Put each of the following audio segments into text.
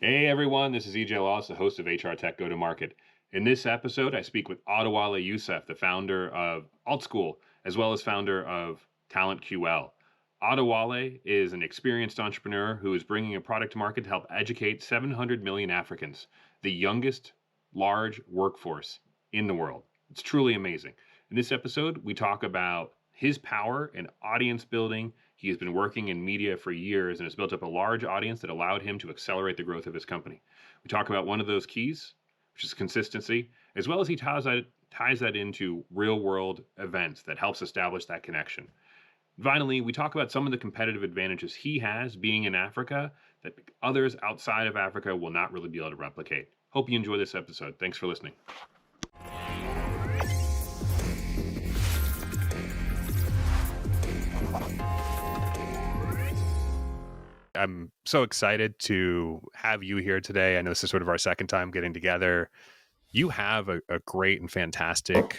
Hey everyone, this is Adewales, the host of HR Tech Go-to-Market. In this episode, I speak with Adewale Yusuf, the founder of AltSchool, as well as founder of TalentQl. Adewale is an experienced entrepreneur who is bringing a product to market to help educate 700 million Africans, the youngest large workforce in the world. It's truly amazing. In this episode, we talk about his power in audience building. He has been working in media for years and has built up a large audience that allowed him to accelerate the growth of his company. We talk about one of those keys, which is consistency, as well as he ties that into real world events that helps establish that connection. Finally, we talk about some of the competitive advantages he has being in Africa that others outside of Africa will not really be able to replicate. Hope you enjoy this episode. Thanks for listening. I'm so excited to have you here today. I know this is sort of our second time getting together. You have a great and fantastic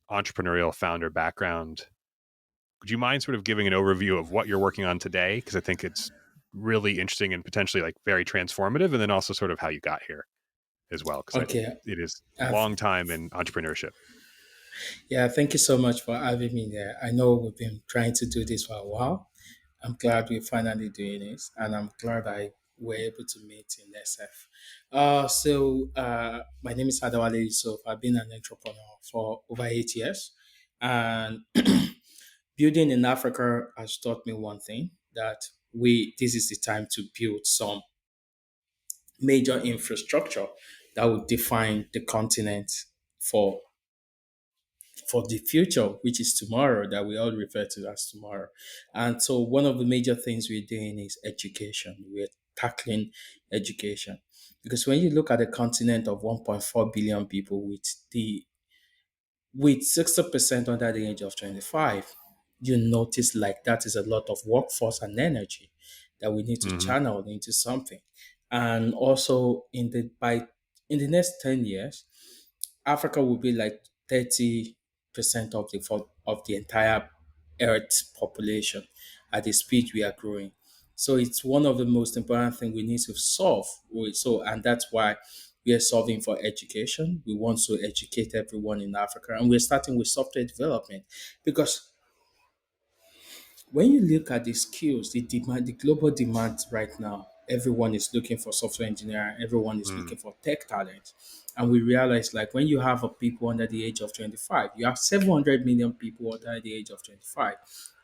entrepreneurial founder background. Would you mind sort of giving an overview of what you're working on today? Because I think it's really interesting and potentially like very transformative, and then also sort of how you got here as well, because Okay. it is a Uh, long time in entrepreneurship. yeah, thank you so much for having me there. I know we've been trying to do this for a while. I'm glad we're finally doing this, and I'm glad I were able to meet in SF. My name is Adewale Yusuf. I've been an entrepreneur for over 8 years, and building in Africa has taught me one thing that this is the time to build some major infrastructure that would define the continent for for the future, which is tomorrow, that we all refer to as tomorrow. And so, one of the major things we're doing is education. We're tackling education because when you look at a continent of 1.4 billion people with 60% under the age of 25, you notice like that is a lot of workforce and energy that we need to Mm-hmm. channel into something. And also in the next 10 years, Africa will be like 30% of the entire Earth population at the speed we are growing. So it's one of the most important things we need to solve. And that's why we are solving for education. We want to educate everyone in Africa, and we're starting with software development because when you look at the skills, the global demand right now, everyone is looking for software engineer, everyone is Mm. looking for tech talent. And we realize like when you have a people under the age of 25, you have 700 million people under the age of 25,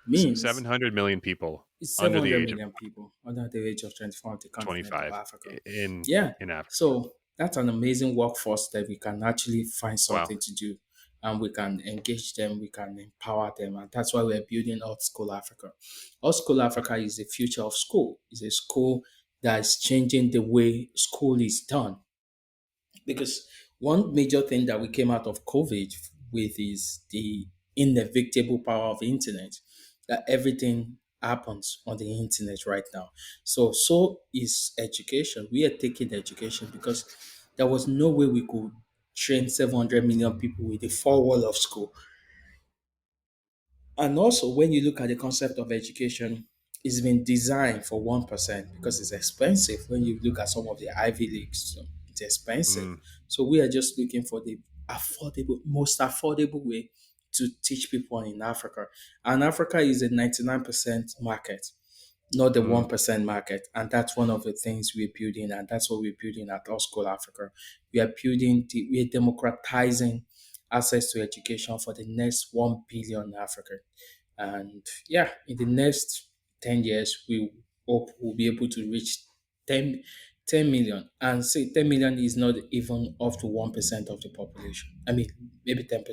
means 700 million people it's under the 700 age of million people under the age of 24 on the continent of 25 Africa. in Yeah. in Africa. So that's an amazing workforce that we can actually find Wow. something to do, and we can engage them, we can empower them. And that's why we're building AltSchool Africa. AltSchool Africa is the future of school. It's a school that is changing the way school is done. Because one major thing that we came out of COVID with is the inevitable power of the internet, that everything happens on the internet right now. So is education. We are taking education because there was no way we could train 700 million people with the four wall of school. And also, when you look at the concept of education, it's been designed for 1% because it's expensive. When you look at some of the Ivy Leagues, so it's expensive. Mm. So we are just looking for the most affordable way to teach people in Africa. And Africa is a 99% market, not the Mm. 1% market. And that's one of the things we're building. And that's what we're building at Our School Africa. We're democratizing access to education for the next 1 billion African. And yeah, in the next 10 years, we hope we'll be able to reach 10, 10 million. And say 10 million is not even up to 1% of the population. I mean, maybe 10%.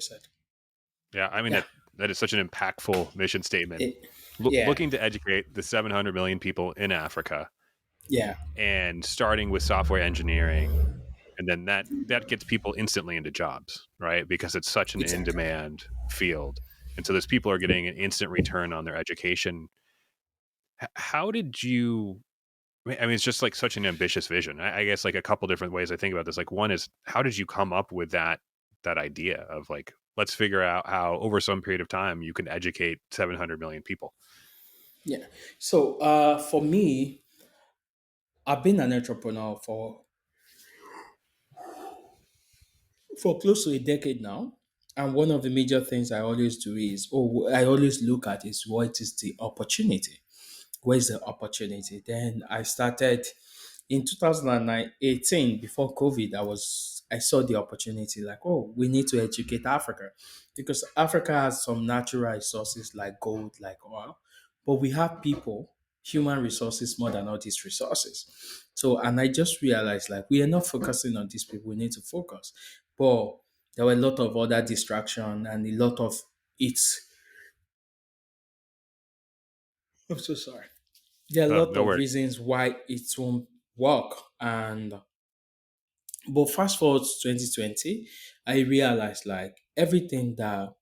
Yeah, I mean Yeah. that is such an impactful mission statement. It, yeah. Looking to educate the 700 million people in Africa Yeah. and starting with software engineering, and then that gets people instantly into jobs, right? Because it's such an Exactly. in-demand field, and so those people are getting an instant return on their education. How did you? I mean, it's just like such an ambitious vision. I guess like a couple different ways I think about this. Like one is, how did you come up with that idea of like, let's figure out how over some period of time you can educate 700 million people? Yeah. So for me, I've been an entrepreneur for close to a decade now. And one of the major things I always do is, or I always look at is what is the opportunity? Where's the opportunity? Then I started in 2018, before COVID. I saw the opportunity like, oh, we need to educate Africa because Africa has some natural resources like gold, like oil, but we have people, human resources more than all these resources. So, and I just realized like we are not focusing on these people. We need to focus, but there were a lot of other distraction and a lot of it's. I'm so sorry. There are a lot No of worries. reasons why it won't work. And but fast forward to 2020, I realized like everything that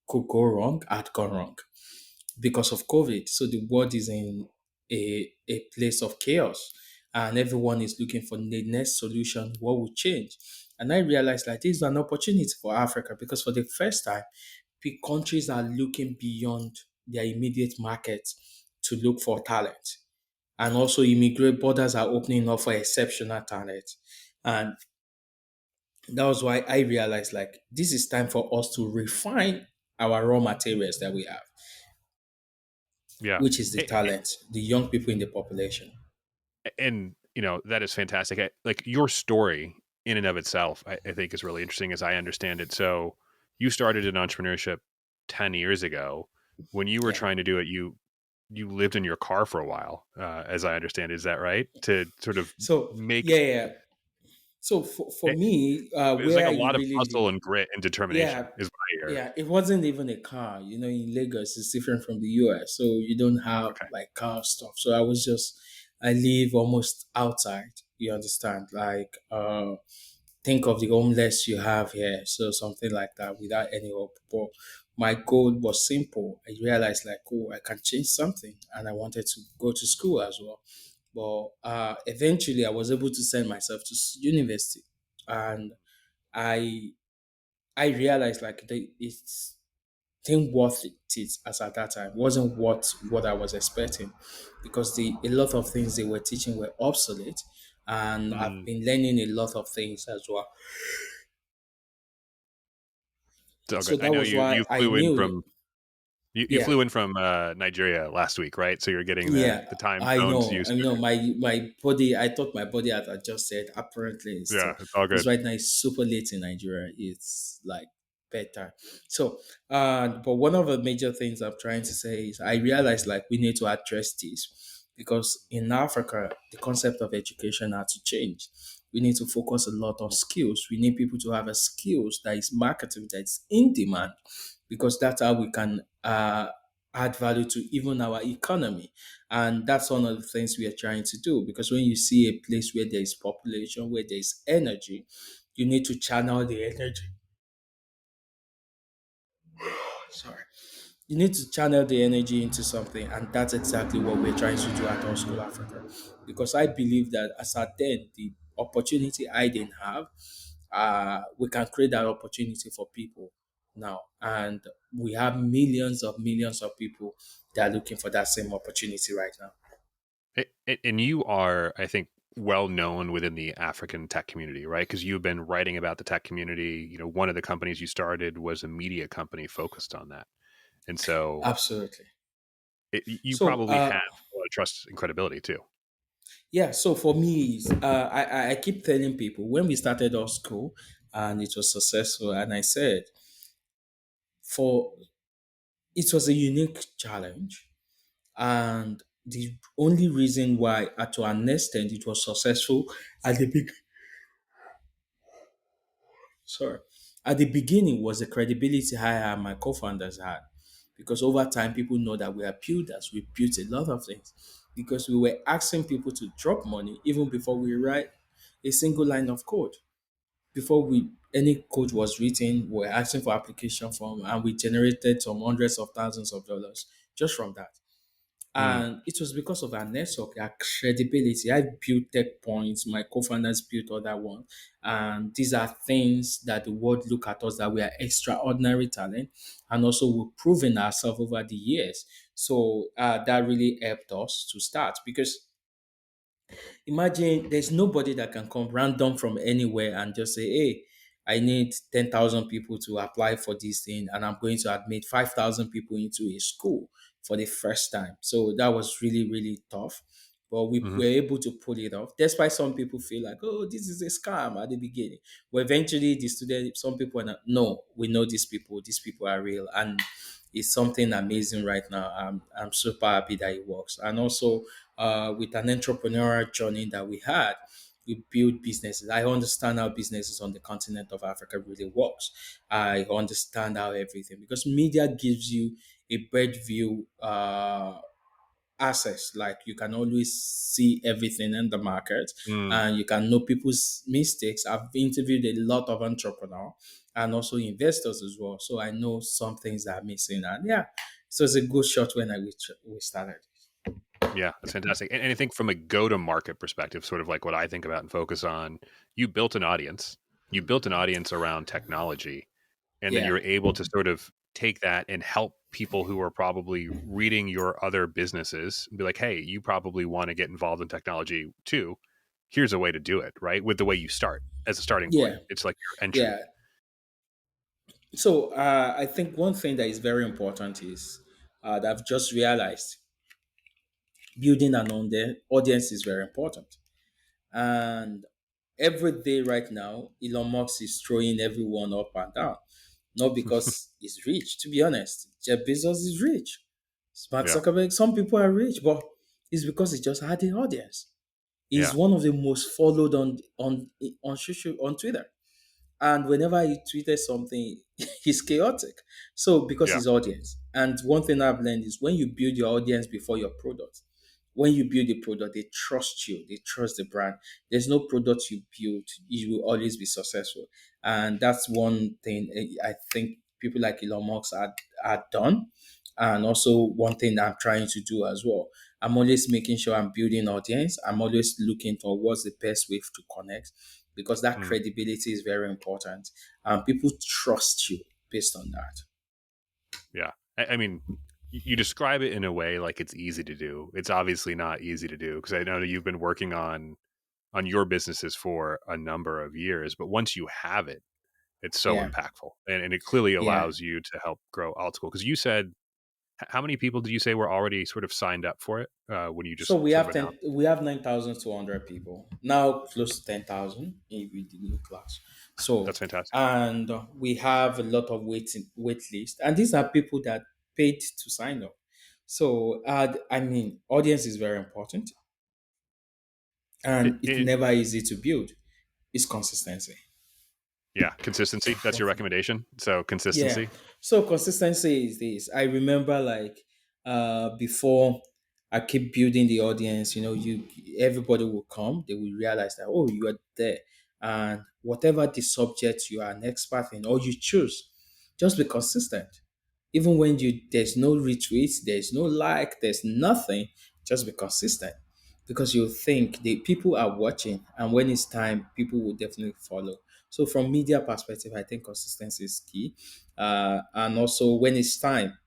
could go wrong had gone wrong because of COVID. So the world is in a place of chaos and everyone is looking for the next solution. What will change? And I realized like this is an opportunity for Africa because for the first time, countries are looking beyond their immediate market to look for talent. And also immigrant borders are opening up for exceptional talent. And that was why I realized like this is time for us to refine our raw materials that we have, Yeah. which is the talent, the young people in the population. And that is fantastic. Like your story in and of itself, I think is really interesting as I understand it. So you started in entrepreneurship 10 years ago. When you were Yeah. trying to do it, you lived in your car for a while, as I understand. Is that right? To sort of So make yeah, yeah. So for it, me, it's like where a I lot of really hustle live, and grit and determination yeah, is what I hear. yeah, it wasn't even a car. In Lagos, it's different from the US, so you don't have Okay. like car stuff. So I live almost outside. You understand? Like, think of the homeless you have here, so something like that without any hope. But my goal was simple. I realized like, oh, I can change something, and I wanted to go to school as well. But eventually, I was able to send myself to university, and I I realized like it's thing worth it as at that time wasn't what I was expecting because the a lot of things they were teaching were obsolete, and I've Mm. been learning a lot of things as well. So So good. I that know was you why I flew in knew that. from you Yeah, flew in from Nigeria last week, right? So you're getting the yeah, the time I zones know. used I to. know my body. I thought my body had adjusted. Apparently, it's Yeah, still it's all because good. right now it's super late in Nigeria. It's like better. So, but one of the major things I'm trying to say is I realize like we need to address this because in Africa the concept of education had to change. We need to focus a lot on skills. We need people to have a skills that is marketable, that is in demand, because that's how we can add value to even our economy. And that's one of the things we are trying to do. Because when you see a place where there is population, where there is energy, you need to channel the energy. Sorry. You need to channel the energy into something, and that's exactly what we're trying to do at AltSchool Africa. Because I believe that as at then, the opportunity I didn't have, we can create that opportunity for people now. And we have millions of people that are looking for that same opportunity right now. And you are, I think, well known within the African tech community, right? Because you've been writing about the tech community. One of the companies you started was a media company focused on that, and so Absolutely. you So, probably have a lot of trust and credibility too. yeah, so for me, I keep telling people when we started our school and it was successful, and I said, for it was a unique challenge. And the only reason why, to an extent, it was successful at the big, sorry, at the beginning was the credibility I and my co-founders had, because over time people know that we are builders. We built a lot of things because we were asking people to drop money even before we write a single line of code. Before we any code was written, we were asking for application form, and we generated some hundreds of thousands of dollars just from that. Mm. And it was because of our network, our credibility. I built tech points, my co-founders built other ones. And these are things that the world look at us that we are extraordinary talent. And also we've proven ourselves over the years. So that really helped us to start because Imagine there's nobody that can come random from anywhere and just say, hey, I need 10,000 people to apply for this thing, and I'm going to admit 5,000 people into a school for the first time. So that was really, really tough. But we Hmm. were able to pull it off. That's why some people feel like, oh, this is a scam at the beginning. But eventually, the student, some people are not, no, we know these people are real. And it's something amazing right now. I'm super happy that it works. And also, with an entrepreneurial journey that we had, we build businesses. I understand how businesses on the continent of Africa really works. I understand how everything, because media gives you a bird view access. Like you can always see everything in the market, Mm. and you can know people's mistakes. I've interviewed a lot of entrepreneurs and also investors as well, so I know some things that are missing. And yeah, so it's a good shot when we started. Yeah, that's fantastic. And I think from a go to market perspective, sort of like what I think about and focus on, you built an audience. You built an audience around technology, and then Yeah, you're able to sort of take that and help people who are probably reading your other businesses and be like, hey, you probably want to get involved in technology too. Here's a way to do it, right? With the way you start as a starting point. yeah, It's like your entry. yeah. So I think one thing that is very important is that I've just realized building an audience is very important. And every day right now, Elon Musk is throwing everyone up and down. Not because he's rich, to be honest. Jeff Bezos is rich. Mark Yeah. Zuckerberg, some people are rich, but it's because he just had an audience. He's Yeah. one of the most followed on Twitter. And whenever he tweeted something, he's chaotic. So because Yeah. his audience. And one thing I've learned is when you build your audience before your product, when you build a product, they trust you, they trust the brand. There's no product you build, you will always be successful. And that's one thing I think people like Elon Musk are done. And also one thing that I'm trying to do as well. I'm always making sure I'm building audience. I'm always looking for what's the best way to connect, because that Mm. credibility is very important. And people trust you based on that. Yeah. I mean, you describe it in a way like it's easy to do. It's obviously not easy to do because I know that you've been working on your businesses for a number of years, but once you have it, it's so Yeah. impactful, and it clearly Yeah. allows you to help grow AltSchool. Because you said, how many people did you say were already sort of signed up for it when you So just sort of announced? we have 9,200 people now, close to 10,000 with the new class. So That's fantastic. and we have a lot of wait list, and these are people that paid to sign up. So I mean, audience is very important, and it's It never easy to build. It's consistency. Yeah, consistency. That's your recommendation. So Yeah. consistency. So consistency is this. I remember like before I keep building the audience, you everybody will come, they will realize that oh, you are there. And whatever the subject you are an expert in or you choose, just be consistent. Even when there's no retweets, there's no like, there's nothing, just be consistent. Because you think the people are watching, and when it's time, people will definitely follow. So from media perspective, I think consistency is key. And also when it's time,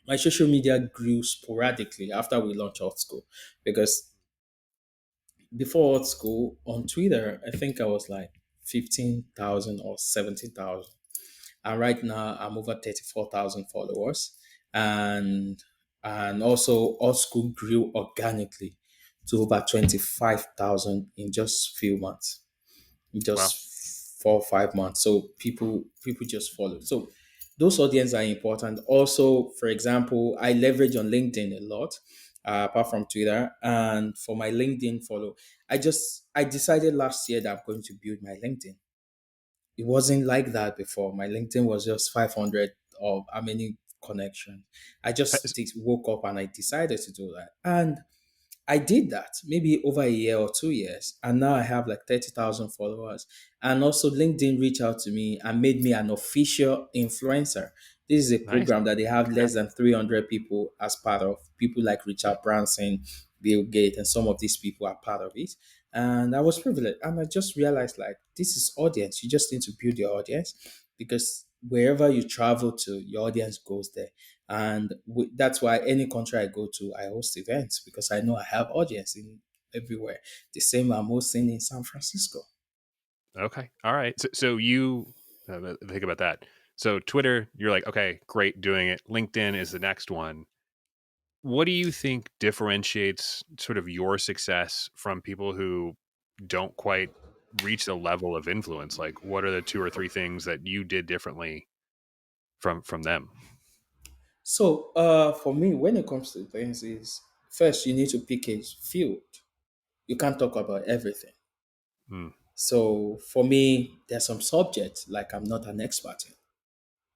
my social media grew sporadically after we launched Out School, because before Out School on Twitter, I think I was like 15,000 or 17,000. And right now I'm over 34,000 followers. And also Out School grew organically to over 25,000 in just few months, Wow. just 4 or 5 months. So people just follow. So those audience are important. Also, for example, I leverage on LinkedIn a lot, apart from Twitter. And for my LinkedIn follow, I decided last year that I'm going to build my LinkedIn. It wasn't like that before. My LinkedIn was just 500 of how many connections. I just woke up and I decided to do that. And I did that maybe over a year or 2 years, and now I have like 30,000 followers. And also, LinkedIn reached out to me and made me an official influencer. This is a Nice. program that they have less Congrats. than 300 people as part of. People like Richard Branson, Bill Gates, and some of these people are part of it. And I was privileged, and I just realized like this is audience. You just need to build your audience, because wherever you travel to, your audience goes there. And that's why any country I go to, I host events, because I know I have audience everywhere. The same I'm hosting in San Francisco. Okay. All right. So you think about that. So Twitter, you're like, okay, great doing it. LinkedIn is the next one. What do you think differentiates sort of your success from people who don't quite reach the level of influence? Like, what are the two or three things that you did differently from them? So for me, when it comes to things, is first you need to pick a field. You can't talk about everything. Mm, So for me, there's some subjects like I'm not an expert in.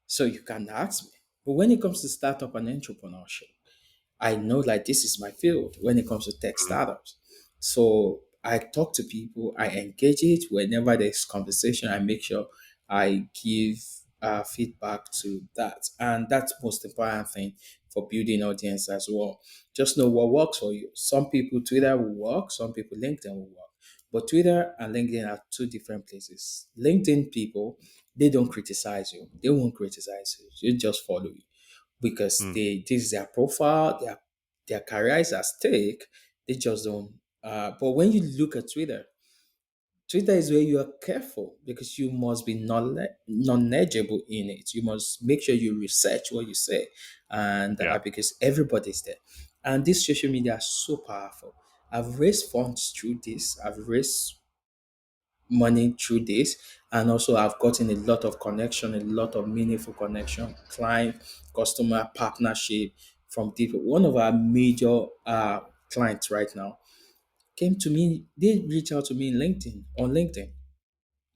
So you can ask me. But when it comes to startup and entrepreneurship, I know like this is my field when it comes to tech mhm, startups. So I talk to people, I engage it whenever there's conversation. I make sure I give feedback to that, and that's most important thing for building audience as well. Just know what works for you. Some people Twitter will work, some people LinkedIn will work, but Twitter and LinkedIn are two different places. LinkedIn people, they don't criticize you, they won't criticize you, they just follow you because mm, this is their profile, their career is at stake. They just don't. But when you look at Twitter, Twitter is where you are careful because you must be knowledgeable in it. You must make sure you research what you say, and yeah. because everybody's there, and this social media are so powerful. I've raised funds through this. I've raised money through this, and also I've gotten a lot of connection, a lot of meaningful connection, client, customer partnership from people. One of our major clients right now came to me. They reached out to me in LinkedIn on LinkedIn,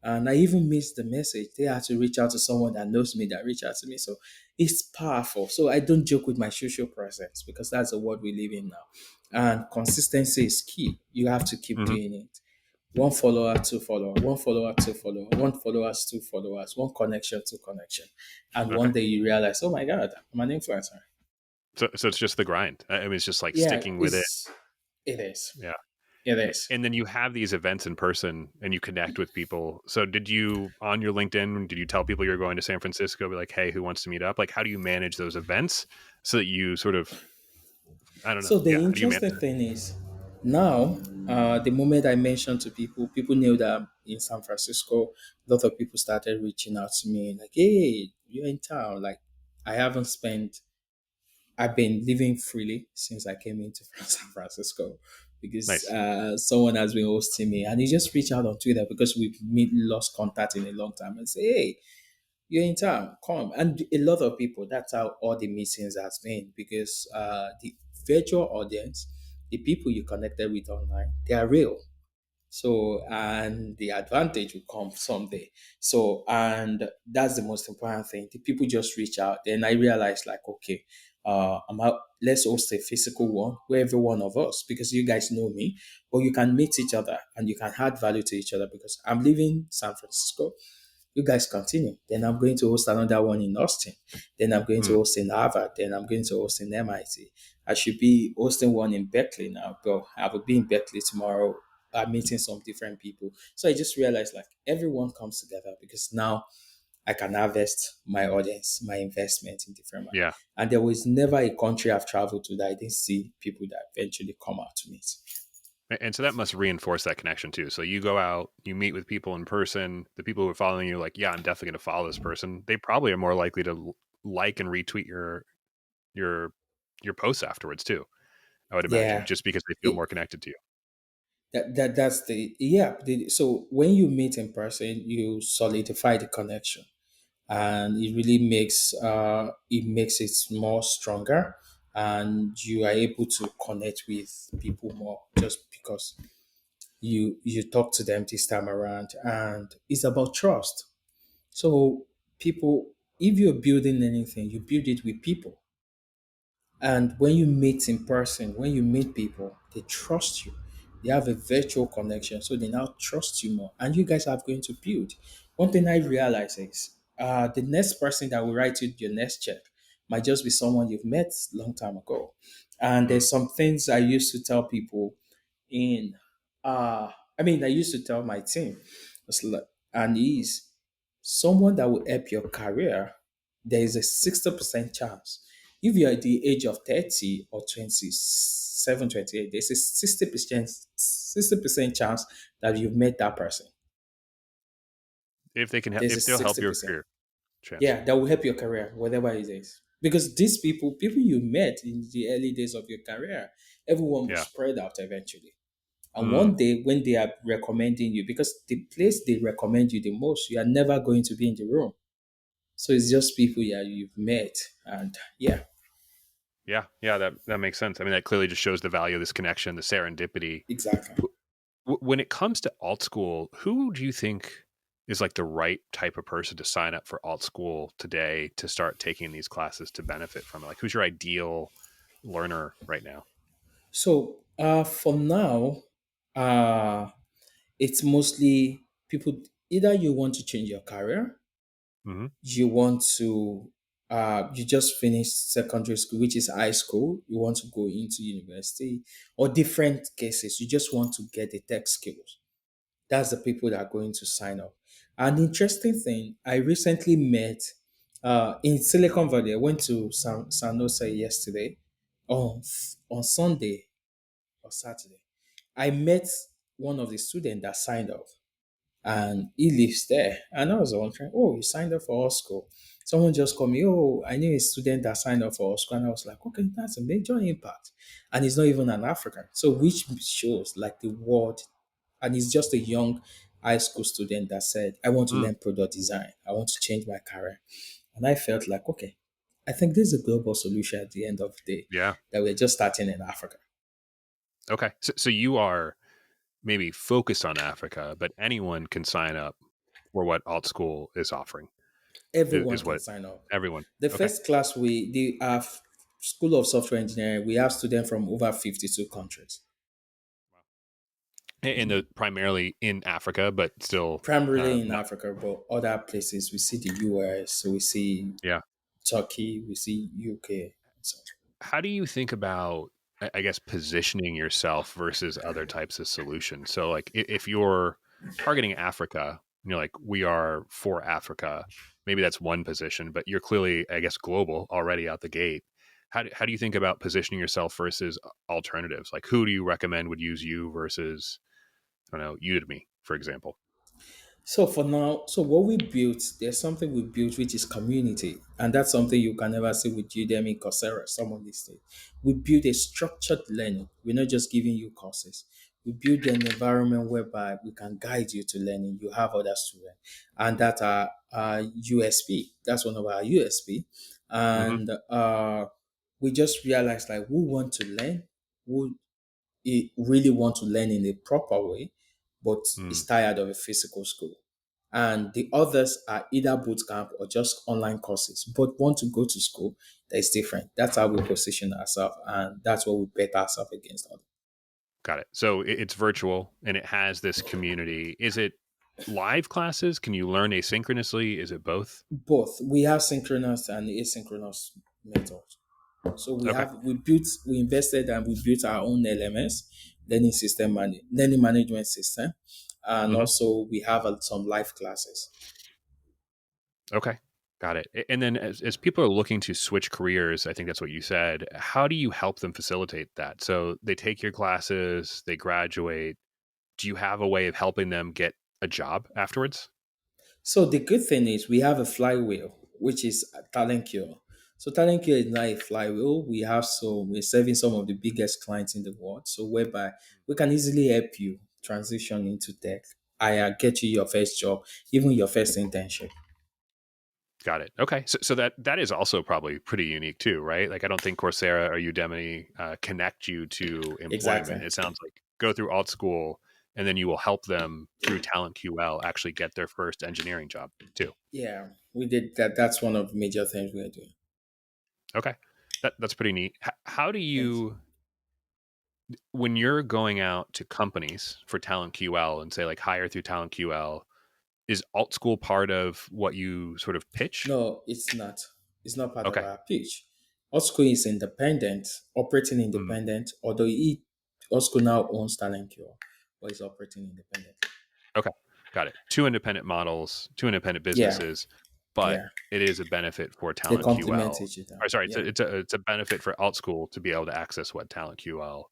and I even missed the message. They had to reach out to someone that knows me that reached out to me. So it's powerful. So I don't joke with my social presence because that's the world we live in now. And consistency is key. You have to keep Hmm. doing it. One follower, two follower, one follower, two follower, one followers, two followers, one connection, two connection. And Okay. one day you realize, oh my God, I'm an influencer. So it's just the grind. I mean, it's just like Yeah, sticking with it. it is. Yeah. It is. And then you have these events in person and you connect with people. So did you on your LinkedIn, did you tell people you're going to San Francisco, be like, hey, who wants to meet up? Like, how do you manage those events so that you sort of, I don't know. So the Yeah. How do you manage interesting that? thing is now, the moment I mentioned to people, people knew that I'm in San Francisco. A lot of people started reaching out to me like, "Hey, you're in town." Like, I haven't spent. I've been living freely since I came into San Francisco because Nice. someone has been hosting me, and he just reached out on Twitter because lost contact in a long time and say, "Hey, you're in town, come." And a lot of people, that's how all the meetings has been because the virtual audience, the people you connected with online, they are real. So, and the advantage will come someday. So, and that's the most important thing. The people just reach out. Then I realized, like, okay, I'm out. Let's host a physical one where every one of us, because you guys know me, but you can meet each other and you can add value to each other because I'm leaving San Francisco. You guys continue. Then I'm going to host another one in Austin. Then I'm going to Mm, host in Harvard. Then I'm going to host in MIT. I should be hosting one in Berkeley now, but I will be in Berkeley tomorrow. I'm meeting some different people. So I just realized like everyone comes together because now I can harvest my audience, my investment in different way. yeah. And there was never a country I've traveled to that I didn't see people that eventually come out to meet. And so that must reinforce that connection too. So you go out, you meet with people in person. The people who are following you, like, yeah, I'm definitely going to follow this person. They probably are more likely to like and retweet your your posts afterwards too. I would imagine, Yeah. just because they feel It, more connected to you. that's the yeah. So when you meet in person, you solidify the connection, and it makes it more stronger, and you are able to connect with people more just because you talk to them this time around, and it's about trust. So people, if you're building anything, you build it with people. And when you meet in person, when you meet people, they trust you. They have a virtual connection, so they now trust you more. And you guys are going to build. One thing I realize is the next person that will write you your next check might just be someone you've met long time ago. And Mm, there's some things I used to tell people in I used to tell my team, it's like, and is someone that will help your career, there is a 60% chance If you're at the age of 30 or 27, 28, there's a 60% chance that you've met that person. If they can, There's a if they'll help your 60%. career chance. Yeah, that will help your career, whatever it is. Because these people you met in the early days of your career, everyone will Yeah. spread out eventually. And Mm, one day, when they are recommending you, because the place they recommend you the most, you are never going to be in the room. So it's just people, yeah, you've met. And yeah, yeah. Yeah. That makes sense. I mean, that clearly just shows the value of this connection, the serendipity. exactly. When it comes to alt school, who do you think is like the right type of person to sign up for alt school today to start taking these classes to benefit from it? Like, who's your ideal learner right now? So for now, uh, it's mostly people, either you want to change your career, Hmm. you want to you just finished secondary school, which is high school, you want to go into university, or different cases, you just want to get the tech skills. That's the people that are going to sign up. An interesting thing, I recently met in Silicon Valley. I went to San Jose yesterday on Sunday or Saturday. I met one of the students that signed up, and he lives there. And I was wondering, oh, you signed up for our school. Someone just called me, oh, I knew a student that signed up for our school. And I was like, okay, that's a major impact. And he's not even an African. So, which shows like the world, and he's just a young high school student that said, I want to Mm, learn product design. I want to change my career. And I felt like, okay, I think this is a global solution at the end of the day yeah. that we're just starting in Africa. Okay. So you are maybe focused on Africa, but anyone can sign up for what alt school is offering, Everyone is can what sign up. everyone. The Okay. first class we the School of Software Engineering, we have students from over 52 countries. And the primarily in Africa, but still Primarily in not. Africa, but other places we see the US, so we see Yeah. Turkey, we see UK. So How do you think about, I guess, positioning yourself versus other types of solutions? So, like, if you're targeting Africa, you're like, we are for Africa. Maybe that's one position, but you're clearly, I guess, global already out the gate. How do you think about positioning yourself versus alternatives? Like, who do you recommend would use you versus, I don't know, Udemy, for example? So for now, so what we built, there's something we built which is community, and that's something you can never see with Udemy, Coursera, some of these things. We build a structured learning. We're not just giving you courses. We build an environment whereby we can guide you to learning. You have other students, and that are USP. That's one of our USP, Hmm. and we just realized like we want to learn, who really want to learn in a proper way, but is Mm, tired of a physical school. And the others are either boot camp or just online courses, but want to go to school that is different. That's how we position ourselves, and that's what we bet ourselves against others. got it. So it's virtual and it has this community. Is it live classes? Can you learn asynchronously? Is it both? Both. We have synchronous and asynchronous methods. So Okay. we invested and we built our own LMS, learning management system, and Hmm. also we have some live classes. Okay. Got it. And then as people are looking to switch careers, I think that's what you said. How do you help them facilitate that? So they take your classes, they graduate. Do you have a way of helping them get a job afterwards? So the good thing is we have a flywheel, which is TalentQl. So TalentQl is now a flywheel. We're serving some of the biggest clients in the world. So whereby we can easily help you transition into tech. I get you your first job, even your first internship. Got it. Okay. So that is also probably pretty unique too, right? Like I don't think Coursera or Udemy connect you to employment. Exactly. It sounds like go through alt school and then you will help them through TalentQL actually get their first engineering job too. Yeah, we did that. That's one of the major things we're doing. Okay. That's pretty neat. How do Thanks. you, when you're going out to companies for TalentQL and say like hire through TalentQL, is alt school part of what you sort of pitch? No, it's not. It's not part of Okay. our pitch. Osco is independent, operating Mm, independent, although Osco now owns TalentCure, but it's operating independent. okay. Got it. Two independent models, two independent Yeah, businesses. but Yeah, it is a benefit for they TalentQL. complement each other. Or sorry, Yeah, it's a benefit for AltSchool to be able to access what TalentQL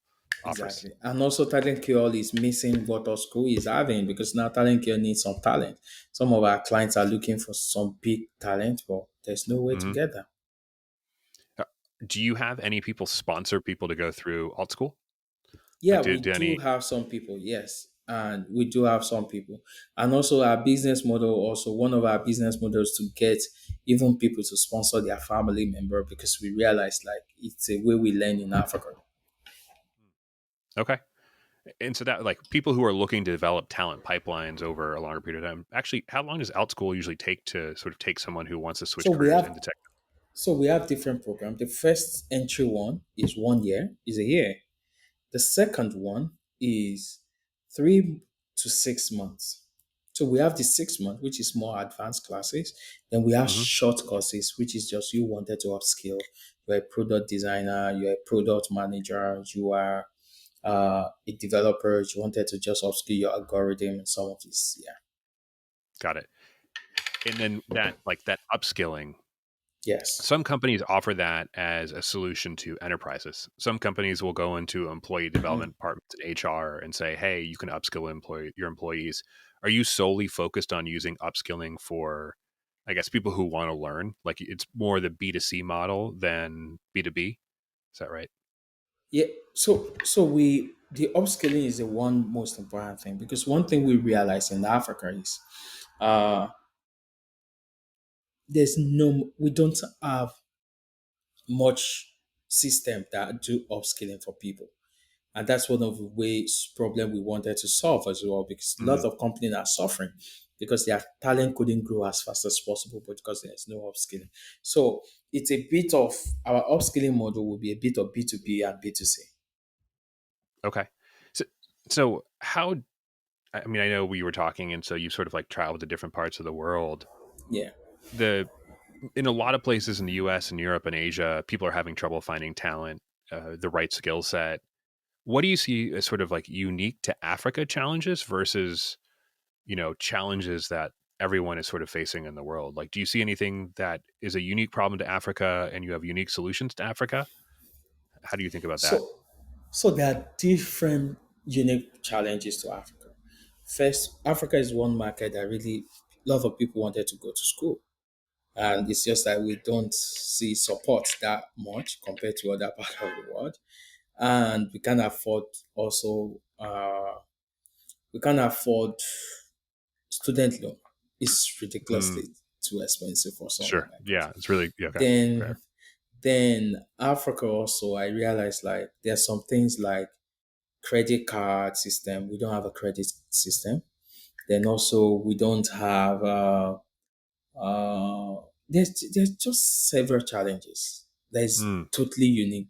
offers. exactly. And also, TalentQl is missing what our school is having because now TalentQl needs some talent. Some of our clients are looking for some big talent, but there's no way to Hmm. get them. Do you have any people sponsor people to go through AltSchool? Yeah, Like, we do do any? have some people, yes. And we do have some people. And also our business model, also one of our business models to get even people to sponsor their family member because we realize like it's a way we learn in Africa. Okay. And so that like people who are looking to develop talent pipelines over a longer period of time, actually, how long does OutSchool usually take to sort of take someone who wants to switch So we careers have into tech? so we have different programs. The first entry one is 1 year, is a year. The second one is 3 to 6 months. So we have the 6 month, which is more advanced classes. Then we have Hmm. short courses, which is just you wanted to upskill. You're a product designer, you're a product manager, you are a developer, you wanted to just upskill your algorithm and some of this. Yeah. Got it. And then that upskilling, Yes. some companies offer that as a solution to enterprises. Some companies will go into employee Mm. development departments in HR and say, "Hey, you can upskill your employees." Are you solely focused on using upskilling for, I guess, people who want to learn? Like it's more the B2C model than B2B. Is that right? Yeah. So we the upskilling is the one most important thing because one thing we realize in Africa is uh we don't have much system that do upskilling for people. And that's one of the ways problem we wanted to solve as well because a lot Mm, of companies are suffering because their talent couldn't grow as fast as possible, but because there's no upskilling. So it's a bit of our upskilling model will be a bit of B2B and B2C. okay. So, so how? I mean, I know we were talking, and so you sort of like traveled to different parts of the world. Yeah. The In a lot of places in the U.S. and Europe and Asia, people are having trouble finding talent, the right skill set. What do you see as sort of like unique to Africa challenges versus challenges that everyone is sort of facing in the world? Like, do you see anything that is a unique problem to Africa, and you have unique solutions to Africa? How do you think about that? So so there are different unique challenges to Africa. First, Africa is one market that really a lot of people wanted to go to school. And it's just that we don't see support that much compared to other parts of the world. And we can't afford also we can't afford student loan. It's Mm, ridiculously too expensive for someone sure. like us. Yeah, it's really yeah, okay. Then Fair. then Africa also I realized like there's some things like credit card system. We don't have a credit system. Then also we don't have there's just several challenges that is Mm, totally unique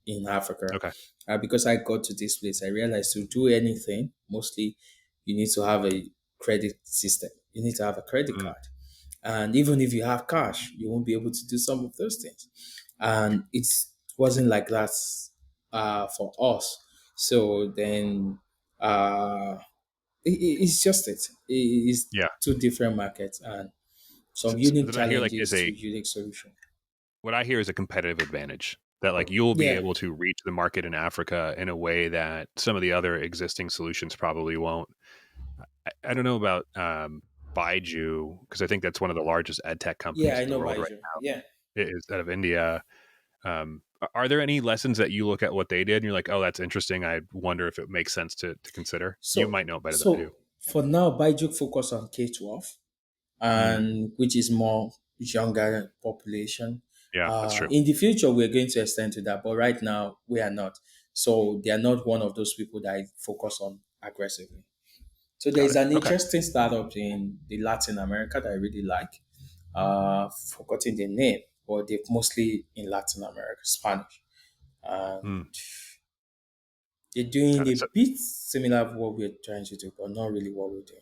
in Africa. okay. Because I got to this place, I realized to do anything, mostly you need to have a credit system. You need to have a credit Mm, card. And even if you have cash, you won't be able to do some of those things. And it wasn't like that for us. So then it's just it. It's yeah. two different markets and some So unique then I hear like is challenges to a unique solution. what I hear is a competitive advantage that like you'll be Yeah. able to reach the market in Africa in a way that some of the other existing solutions probably won't. I don't know about Baiju because I think that's one of the largest ed tech Yeah, companies I in the know world right Baiju. Yeah. now. It is out of India. Are there any lessons that you look at what they did and you're like, oh, that's interesting. I wonder if it makes sense to consider. You So might know better than I do. so for now, Baiju focus on K-12 Mm, and which is more younger population. yeah, that's true. In the future, we're going to extend to that, but right now we are not. So they are not one of those people that I focus on aggressively. So there Got is it. an Okay. interesting startup in the Latin America that I really like. Forgotten the name, but they're mostly in Latin America, Spanish. Mm, And they're doing got it. a So bit similar to what we're trying to do, but not really what we're doing.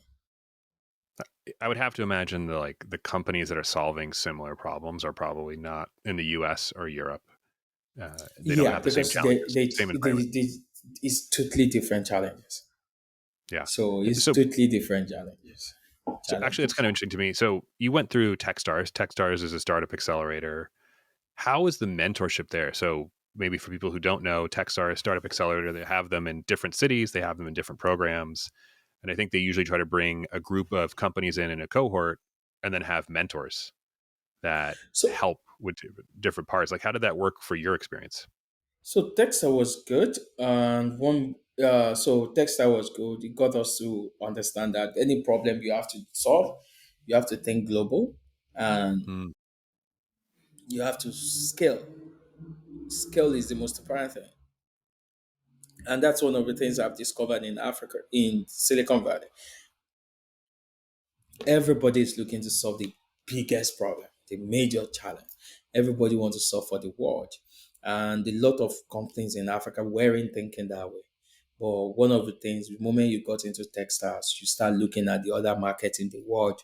I would have to imagine the companies that are solving similar problems are probably not in the U.S. or Europe. They don't Yeah, have the same because challenges, same environment. it's totally different challenges. Yeah. So it's So totally different challenges. So actually, it's challenges. kind of interesting to me. So you went through Techstars. Techstars is a startup accelerator. How is the mentorship there? So maybe for people who don't know, Techstars Startup Accelerator, they have them in different cities, they have them in different programs, and I think they usually try to bring a group of companies in a cohort, and then have mentors that So help with different parts. Like, how did that work for your experience? so Dexter was good, and Dexter was good. It got us to understand that any problem you have to solve, you have to think global, and Mm, you have to scale. Scale is the most important thing, and that's one of the things I've discovered in Africa, in Silicon Valley. Everybody is looking to solve the biggest problem, the major challenge. Everybody wants to solve for the world. And a lot of companies in Africa weren't thinking that way. But one of the things, the moment you got into Techstars, you start looking at the other markets in the world.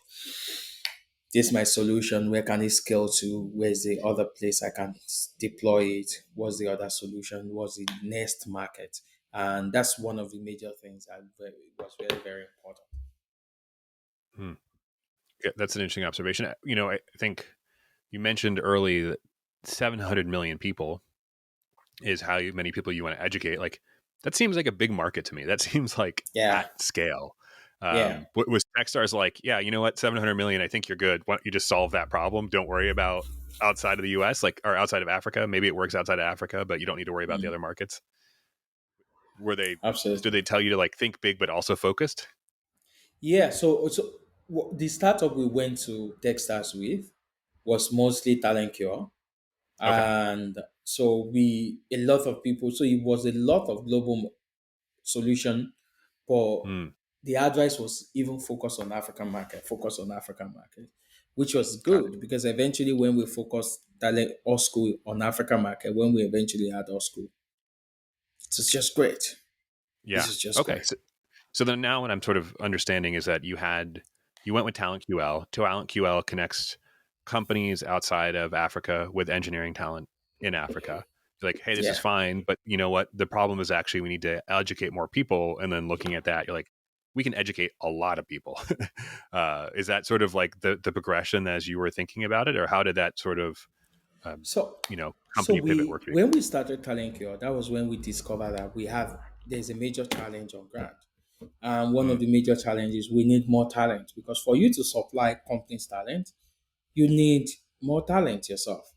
This is my solution. Where can it scale to? Where's the other place I can deploy it? What's the other solution? What's the next market? And that's one of the major things that was very, very important. mm. Yeah, that's an interesting observation. I think you mentioned early that 700 million people is how many people you want to educate. Like, that seems like a big market to me. That seems like Yeah, at scale. yeah. Was Techstars like, yeah, you know what, 700 million, I think you're good. Why don't you just solve that problem? Don't worry about outside of the US, like, or outside of Africa. Maybe it works outside of Africa, but you don't need to worry about the Mm, other markets. Were they, did absolutely. they tell you to like think big, but also focused? Yeah. The startup we went to Techstars with was mostly TalentQl, Okay. and so we a lot of people. So it was a lot of global solution, but Hmm. the advice was even focus on African market, which was Got it. good because eventually when we focused talent or school on African market, when we eventually had our school, it was just great. This Yeah. is just Okay. great. So then now what I'm sort of understanding is that you went with TalentQL. TalentQL connects companies outside of Africa with engineering talent in Africa. You're like, hey, this is Yeah. fine, but you know what? The problem is actually we need to educate more people. And then looking at that, you're like, we can educate a lot of people. Is that sort of like the progression as you were thinking about it, or how did that sort of um, So, so company pivot we work for you? when we started TalentQl, that was when we discovered that there's a major challenge on ground. And one of Mm, the major challenges, we need more talent because for you to supply companies talent, you need more talent yourself.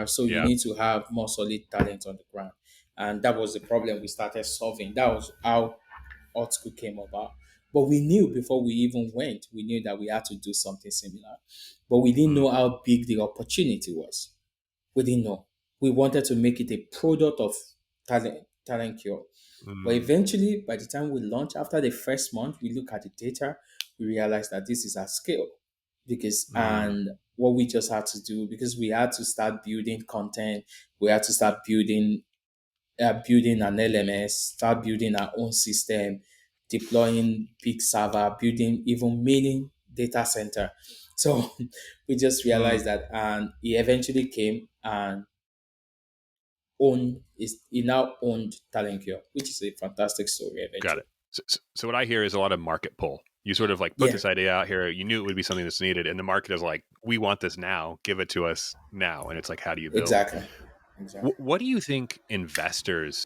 So you yeah. need to have more solid talent on the ground. And that was the problem we started solving. That was how AltSchool came about. But we knew before we even went, we knew that we had to do something similar. But we didn't Mm, know how big the opportunity was. We didn't know. We wanted to make it a product of talent cure. But mm, eventually, by the time we launch, after the first month, we look at the data, we realize that this is at scale. mm, And what we just had to do, because we had to start building content, we had to start building an LMS, start building our own system, deploying big server, building even mini data center. So we just mm. realized that, and he eventually came and he now owned TalentCure, which is a fantastic story Got eventually. it. So what I hear is a lot of market pull. You sort of like put Yeah, this idea out here. You knew it would be something that's needed, and the market is like, "We want this now. Give it to us now." And it's like, how do you build? exactly. Exactly. What do you think investors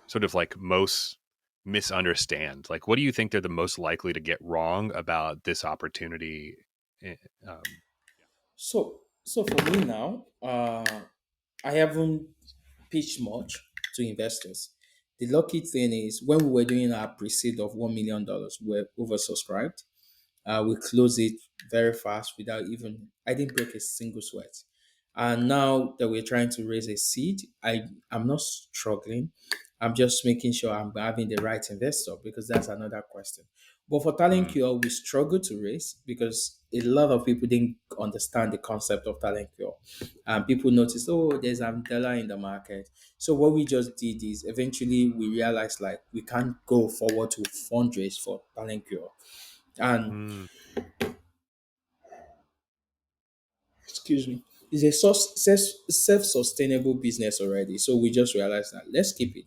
sort of like most misunderstand? Like, what do you think they're the most likely to get wrong about this opportunity? Eh, Um, So for me now, I haven't pitched much to investors. The lucky thing is when we were doing our pre-seed of $1 million, we were oversubscribed. We closed it very fast without even, I didn't break a single sweat. And now that we're trying to raise a seed, I'm not struggling. I'm just making sure I'm having the right investor because that's another question. But for mm, TalentQl, we struggled to raise because a lot of people didn't understand the concept of TalentQl. And people noticed, oh, there's Amdela in the market. So what we just did is eventually we realized like we can't go forward to fundraise for TalentQl. And mm, excuse me, it's a self-sustainable business already. So we just realized that let's keep it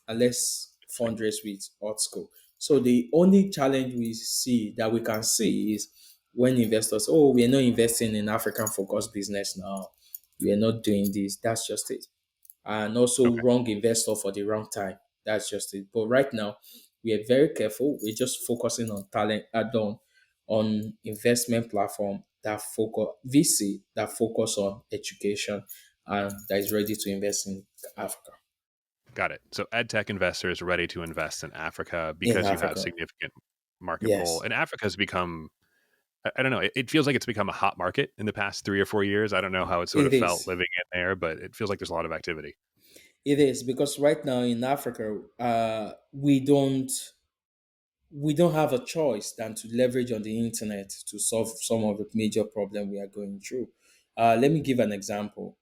and let's fundraise with AltSchool. So the only challenge we see that we can see is when investors, oh, we're not investing in African focused business now. We are not doing this. That's just it. And also Okay, wrong investor for the wrong time. That's just it. But right now, we are very careful. We're just focusing on talent add-on, on investment platform that focus VC that focus on education and that is ready to invest in Africa. got it. So EdTech investors are ready to invest in Africa In because you have Africa. significant market pull. Yes. And Africa has become, I don't know, it feels like it's become a hot market in the past 3 or 4 years. I don't know how it sort It of felt is. living in there, but it feels like there's a lot of activity. It is because right now in Africa, we don't have a choice than to leverage on the internet to solve some of the major problem we are going through. Let me give an example.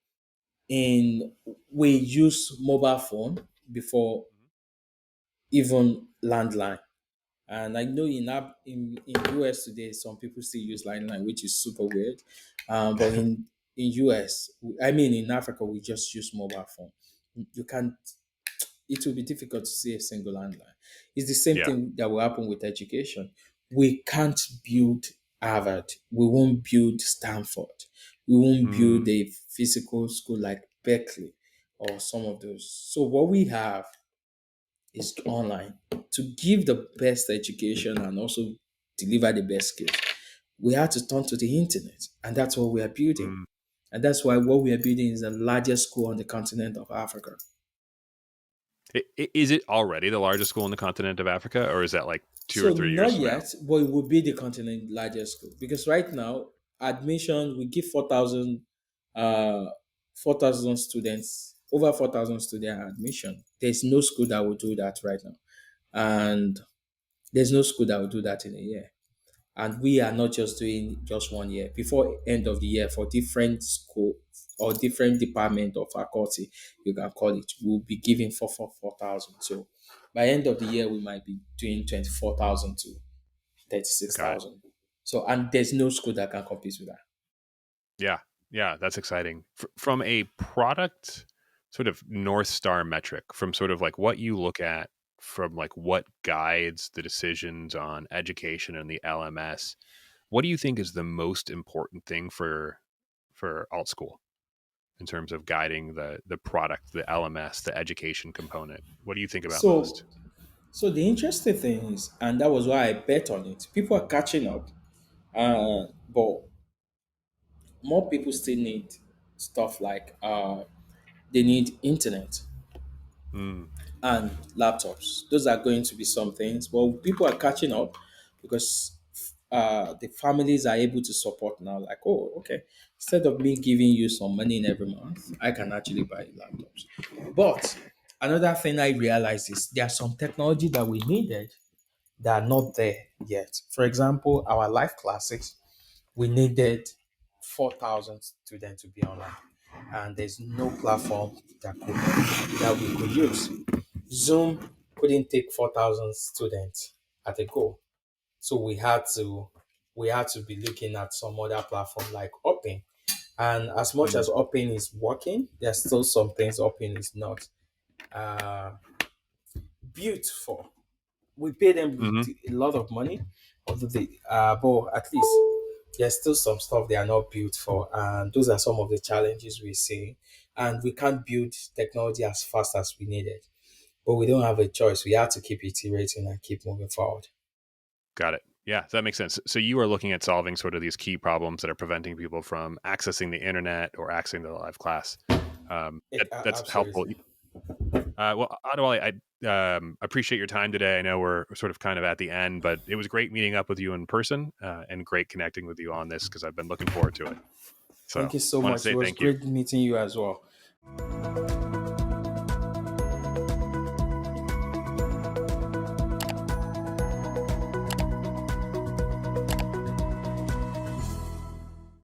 In We use mobile phone before even landline, and I know in US today some people still use landline, which is super weird. But in US, I mean in Africa, we just use mobile phone. You can't It will be difficult to see a single landline. It's the same Yeah. thing that will happen with education. We can't build Harvard. We won't build Stanford. We won't build Mm, a physical school like Berkeley or some of those. So what we have is online to give the best education and also deliver the best skills. We had to turn to the internet, and that's what we are building. mm. And that's why what we are building is the largest school on the continent of Africa. Is it already the largest school in the continent of Africa, or is that like two or So 3 years not from now? yet, but it will be the continent largest school because right now admission we give 4,000 students, over 4,000 student admission. There's no school that will do that right now, and there's no school that will do that in a year. And we are not just doing just 1 year. Before end of the year, for different school or different department or faculty, you can call it, we'll be giving 4,000. So by end of the year, we might be doing 24,000 to Got it. 36,000. So and there's no school that can compete with that. Yeah. Yeah. That's exciting. From a product sort of North Star metric, from sort of like what you look at from like what guides the decisions on education and the LMS, what do you think is the most important thing for alt school in terms of guiding the product, the LMS, the education component? What do you think about So most? so the interesting thing is, and that was why I bet on it. People are catching up, but more people still need stuff like they need internet Mm, and laptops. Those are going to be some things. Well, people are catching up because the families are able to support now. Like, oh, okay, instead of me giving you some money in every month, I can actually buy laptops. But another thing I realized is there are some technology that we needed that are not there yet. For example, our live classes, we needed 4,000 students to be online, and there's no platform that we could use. Zoom couldn't take 4,000 students at a go. So we had to be looking at some other platform like Open. And as much mm, as Open is working, there's still some things Open is not uh, built for. We pay them hmm. a lot of money, although but at least there's still some stuff they are not built for, and those are some of the challenges we see. And we can't build technology as fast as we needed, but we don't have a choice. We have to keep iterating and keep moving forward. Got it. Yeah, that makes sense. So you are looking at solving sort of these key problems that are preventing people from accessing the internet or accessing the live class. That's helpful. Absolutely. Well, Adewale, I appreciate your time today. I know we're sort of kind of at the end, but it was great meeting up with you in person and great connecting with you on this because I've been looking forward to it. So Thank you so want to much. It say was thank you. great meeting you as well.